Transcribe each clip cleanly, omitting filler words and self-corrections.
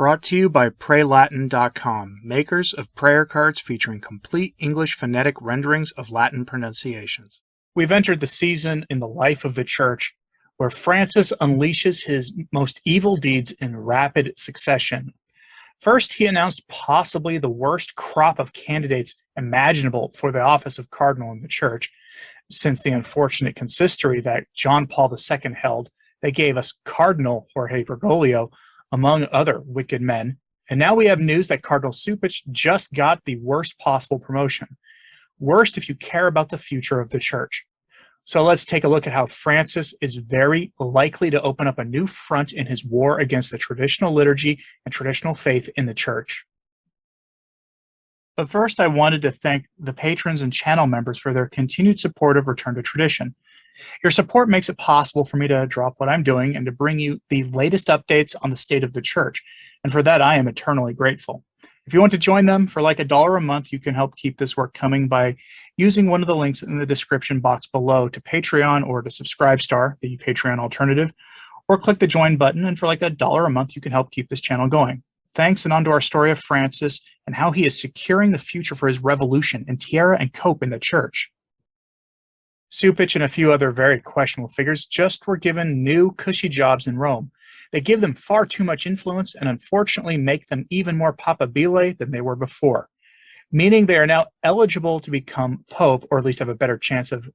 Brought to you by PrayLatin.com, makers of prayer cards featuring complete English phonetic renderings of Latin pronunciations. We've entered the season in the life of the Church where Francis unleashes his most evil deeds in rapid succession. First, he announced possibly the worst crop of candidates imaginable for the office of cardinal in the Church, since the unfortunate consistory that John Paul II held that gave us Cardinal Jorge Bergoglio, among other wicked men. And now we have news that Cardinal Cupich just got the worst possible promotion. Worst if you care about the future of the Church. So let's take a look at how Francis is very likely to open up a new front in his war against the traditional liturgy and traditional faith in the Church. But first, I wanted to thank the patrons and channel members for their continued support of Return to Tradition. Your support makes it possible for me to drop what I'm doing and to bring you the latest updates on the state of the Church, and for that I am eternally grateful. If you want to join them for like $1 a month, you can help keep this work coming by using one of the links in the description box below to Patreon or to Subscribestar, the Patreon alternative, or click the join button, and for like $1 a month you can help keep this channel going. Thanks, and on to our story of Francis and how he is securing the future for his revolution in Tierra and Cope in the Church. Cupich and a few other very questionable figures just were given new, cushy jobs in Rome. They give them far too much influence and unfortunately make them even more papabile than they were before, meaning they are now eligible to become pope, or at least have a better chance of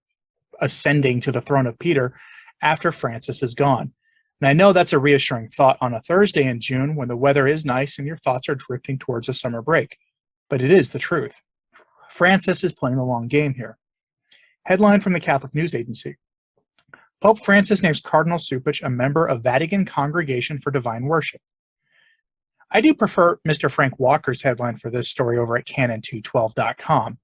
ascending to the throne of Peter after Francis is gone. And I know that's a reassuring thought on a Thursday in June when the weather is nice and your thoughts are drifting towards a summer break. But it is the truth. Francis is playing the long game here. Headline from the Catholic News Agency. Pope Francis names Cardinal Cupich a member of Vatican Congregation for Divine Worship. I do prefer Mr. Frank Walker's headline for this story over at Canon212.com.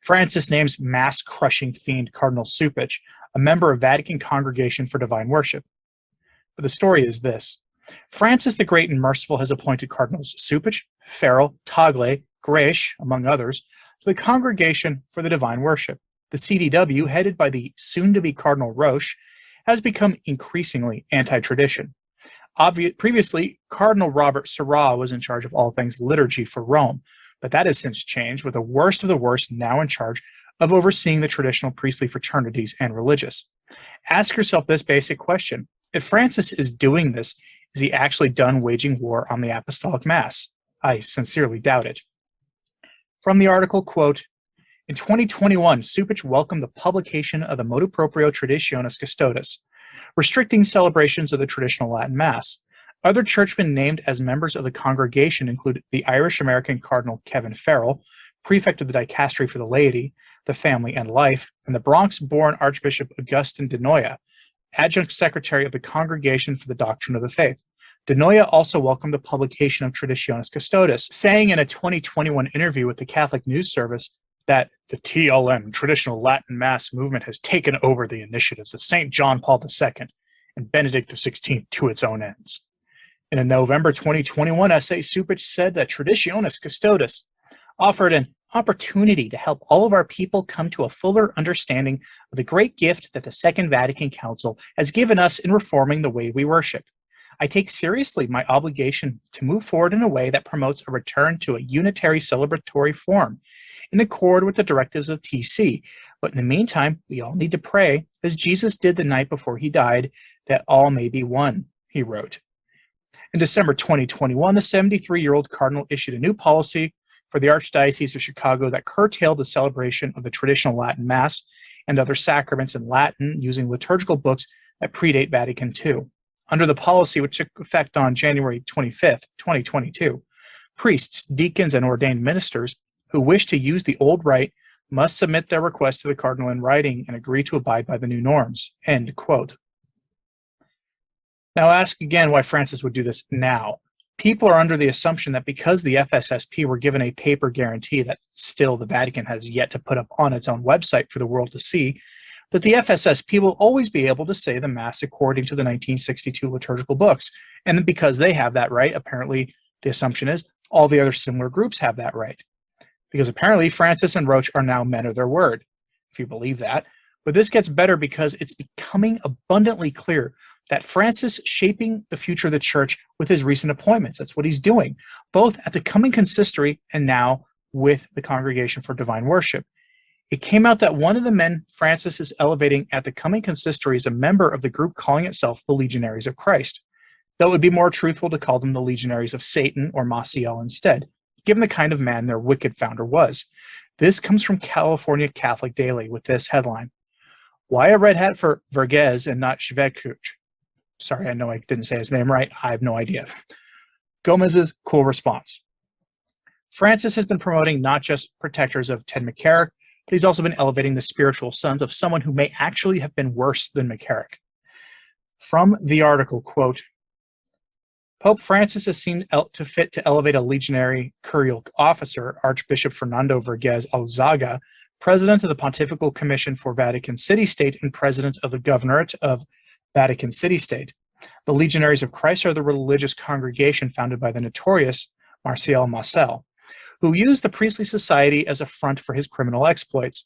Francis names mass-crushing fiend Cardinal Cupich a member of Vatican Congregation for Divine Worship. But the story is this. Francis the Great and Merciful has appointed Cardinals Cupich, Farrell, Tagle, Graish, among others, to the Congregation for the Divine Worship. The CDW, headed by the soon-to-be Cardinal Roche, has become increasingly anti-tradition. Previously, Cardinal Robert Sarah was in charge of all things liturgy for Rome, but that has since changed, with the worst of the worst now in charge of overseeing the traditional priestly fraternities and religious. Ask yourself this basic question. If Francis is doing this, is he actually done waging war on the Apostolic Mass? I sincerely doubt it. From the article, quote, in 2021, Cupich welcomed the publication of the Motu Proprio Traditionis Custodes, restricting celebrations of the traditional Latin Mass. Other churchmen named as members of the congregation include the Irish-American Cardinal Kevin Farrell, prefect of the Dicastery for the Laity, the Family, and Life, and the Bronx-born Archbishop Augustin de Noia, adjunct secretary of the Congregation for the Doctrine of the Faith. De Noia also welcomed the publication of Traditionis Custodes, saying in a 2021 interview with the Catholic News Service that the TLM, Traditional Latin Mass movement, has taken over the initiatives of St. John Paul II and Benedict XVI to its own ends. In a November 2021 essay, Cupich said that Traditionis Custodes offered an opportunity to help all of our people come to a fuller understanding of the great gift that the Second Vatican Council has given us in reforming the way we worship. I take seriously my obligation to move forward in a way that promotes a return to a unitary celebratory form, in accord with the directives of TC. But in the meantime, we all need to pray, as Jesus did the night before he died, that all may be one, he wrote. In December 2021, the 73-year-old cardinal issued a new policy for the Archdiocese of Chicago that curtailed the celebration of the traditional Latin Mass and other sacraments in Latin using liturgical books that predate Vatican II. Under the policy, which took effect on January 25, 2022, priests, deacons, and ordained ministers who wish to use the old rite must submit their request to the cardinal in writing and agree to abide by the new norms. End quote. Now ask again why Francis would do this now. People are under the assumption that because the FSSP were given a paper guarantee that still the Vatican has yet to put up on its own website for the world to see, that the FSSP will always be able to say the Mass according to the 1962 liturgical books. And then because they have that right, apparently the assumption is all the other similar groups have that right. Because apparently Francis and Roche are now men of their word, if you believe that. But this gets better because it's becoming abundantly clear that Francis shaping the future of the church with his recent appointments. That's what he's doing, both at the coming consistory and now with the Congregation for Divine Worship. It came out that one of the men Francis is elevating at the coming consistory is a member of the group calling itself the Legionaries of Christ, though it would be more truthful to call them the Legionaries of Satan or Maciel instead, given the kind of man their wicked founder was. This comes from California Catholic Daily with this headline: Why a red hat for Vergez and not Shvekuch? Sorry, I know I didn't say his name right. I have no idea. Gomez's cool response. Francis has been promoting not just protectors of Ted McCarrick, but he's also been elevating the spiritual sons of someone who may actually have been worse than McCarrick. From the article, quote, Pope Francis has seen fit to elevate a legionary curial officer, Archbishop Fernando Vergez Alzaga, president of the Pontifical Commission for Vatican City-State and president of the Governorate of Vatican City-State. The Legionaries of Christ are the religious congregation founded by the notorious Marcial Maciel, who used the priestly society as a front for his criminal exploits.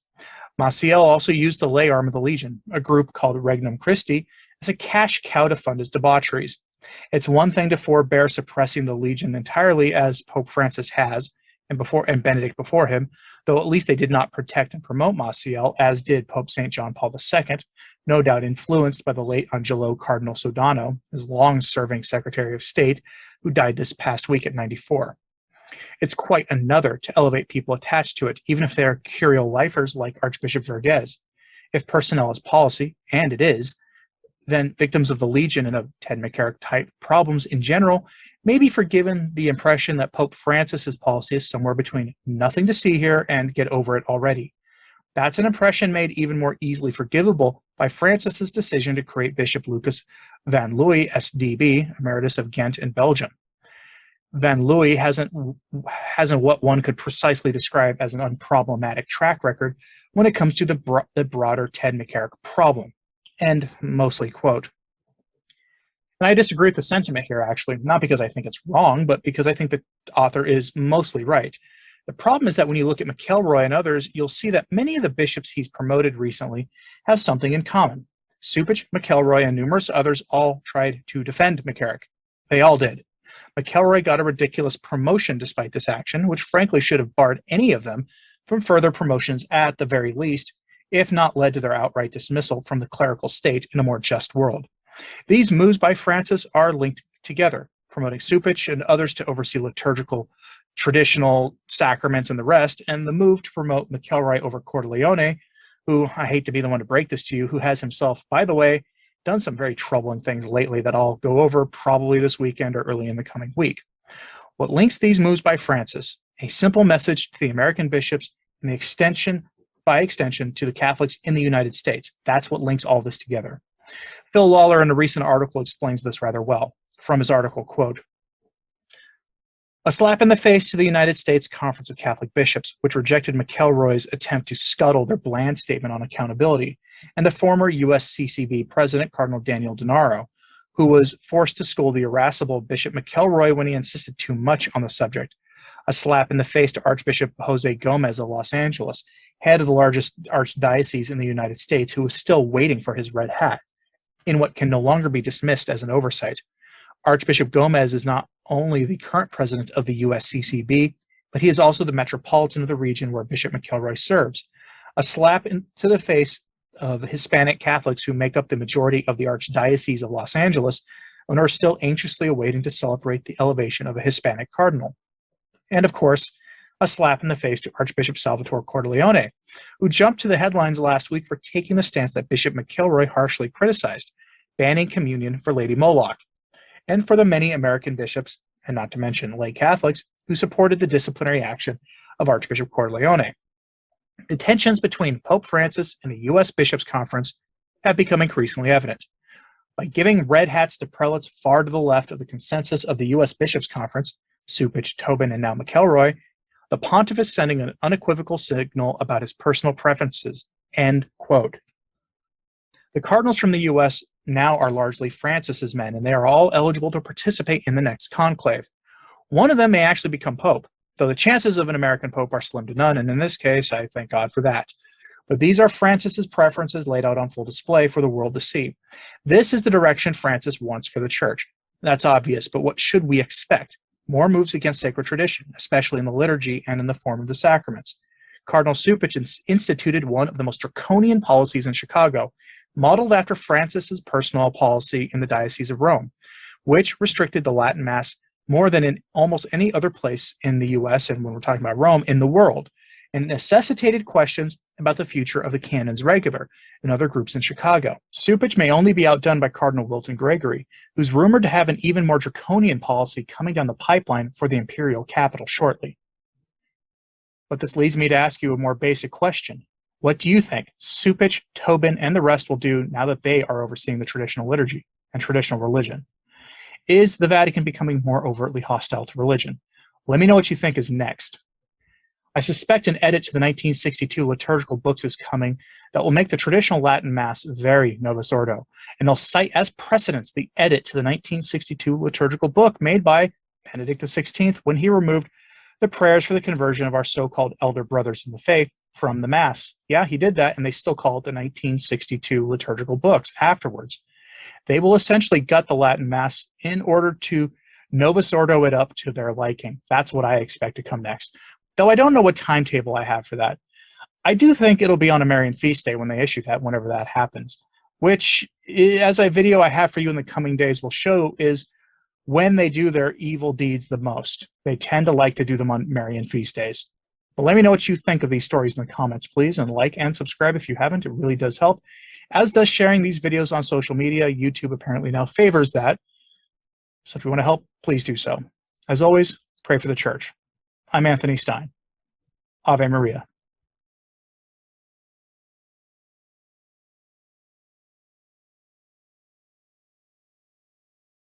Maciel also used the lay arm of the Legion, a group called Regnum Christi, as a cash cow to fund his debaucheries. It's one thing to forbear suppressing the Legion entirely, as Pope Francis has, and Benedict before him, though at least they did not protect and promote Maciel, as did Pope St. John Paul II, no doubt influenced by the late Angelo Cardinal Sodano, his long-serving Secretary of State, who died this past week at 94. It's quite another to elevate people attached to it, even if they are curial lifers like Archbishop Vergez. If personnel is policy, and it is, then victims of the Legion and of Ted McCarrick-type problems in general may be forgiven the impression that Pope Francis's policy is somewhere between nothing to see here and get over it already. That's an impression made even more easily forgivable by Francis's decision to create Bishop Lucas van Looy, SDB, Emeritus of Ghent in Belgium. Van Looy hasn't what one could precisely describe as an unproblematic track record when it comes to the broader Ted McCarrick problem. End mostly quote. And I disagree with the sentiment here, actually, not because I think it's wrong, but because I think the author is mostly right. The problem is that when you look at McElroy and others, you'll see that many of the bishops he's promoted recently have something in common. Cupich, McElroy, and numerous others all tried to defend McCarrick. They all did. McElroy got a ridiculous promotion despite this action, which frankly should have barred any of them from further promotions at the very least, if not led to their outright dismissal from the clerical state in a more just world. These moves by Francis are linked together, promoting Cupich and others to oversee liturgical, traditional sacraments and the rest, and the move to promote McElroy over Cordileone, who, I hate to be the one to break this to you, who has himself, by the way, done some very troubling things lately that I'll go over probably this weekend or early in the coming week. What links these moves by Francis? A simple message to the American bishops and by extension to the Catholics in the United States. That's what links all this together. Phil Lawler in a recent article explains this rather well. From his article, quote, a slap in the face to the United States Conference of Catholic Bishops, which rejected McElroy's attempt to scuttle their bland statement on accountability, and the former USCCB President, Cardinal Daniel DiNarro, who was forced to scold the irascible Bishop McElroy when he insisted too much on the subject. A slap in the face to Archbishop Jose Gomez of Los Angeles, head of the largest archdiocese in the United States, who was still waiting for his red hat, in what can no longer be dismissed as an oversight. Archbishop Gomez is not only the current president of the USCCB, but he is also the metropolitan of the region where Bishop McElroy serves. A slap into the face of Hispanic Catholics who make up the majority of the Archdiocese of Los Angeles and are still anxiously awaiting to celebrate the elevation of a Hispanic cardinal. And of course, a slap in the face to Archbishop Salvatore Cordileone, who jumped to the headlines last week for taking the stance that Bishop McElroy harshly criticized, banning communion for Lady Moloch, and for the many American bishops, and not to mention lay Catholics, who supported the disciplinary action of Archbishop Cordileone. The tensions between Pope Francis and the U.S. Bishops' Conference have become increasingly evident. By giving red hats to prelates far to the left of the consensus of the U.S. Bishops' Conference, Cupich, Tobin, and now McElroy, the pontiff is sending an unequivocal signal about his personal preferences. End quote. The cardinals from the U.S. now are largely Francis's men, and they are all eligible to participate in the next conclave. One of them may actually become pope, though the chances of an American pope are slim to none, and in this case, I thank God for that. But these are Francis's preferences laid out on full display for the world to see. This is the direction Francis wants for the church. That's obvious, but what should we expect? More moves against sacred tradition, especially in the liturgy and in the form of the sacraments. Cardinal Cupich instituted one of the most draconian policies in Chicago, modeled after Francis's personal policy in the Diocese of Rome, which restricted the Latin Mass more than in almost any other place in the U.S., and when we're talking about Rome, in the world, and necessitated questions about the future of the canons regular and other groups in Chicago. Cupich may only be outdone by Cardinal Wilton Gregory, who's rumored to have an even more draconian policy coming down the pipeline for the imperial capital shortly. But this leads me to ask you a more basic question. What do you think Cupich, Tobin, and the rest will do now that they are overseeing the traditional liturgy and traditional religion? Is the Vatican becoming more overtly hostile to religion? Let me know what you think is next. I suspect an edit to the 1962 liturgical books is coming that will make the traditional Latin Mass very Novus Ordo, and they'll cite as precedents the edit to the 1962 liturgical book made by Benedict XVI when he removed the prayers for the conversion of our so-called elder brothers in the faith from the Mass. Yeah, he did that, and they still call it the 1962 liturgical books afterwards. They will essentially gut the Latin Mass in order to Novus Ordo it up to their liking. That's what I expect to come next. Though I don't know what timetable I have for that. I do think it'll be on a Marian feast day when they issue that, whenever that happens, which, as a video I have for you in the coming days will show, is when they do their evil deeds the most. They tend to like to do them on Marian feast days. But let me know what you think of these stories in the comments, please, and like and subscribe if you haven't. It really does help, as does sharing these videos on social media. YouTube apparently now favors that. So if you want to help, please do so. As always, pray for the church. I'm Anthony Stine. Ave Maria.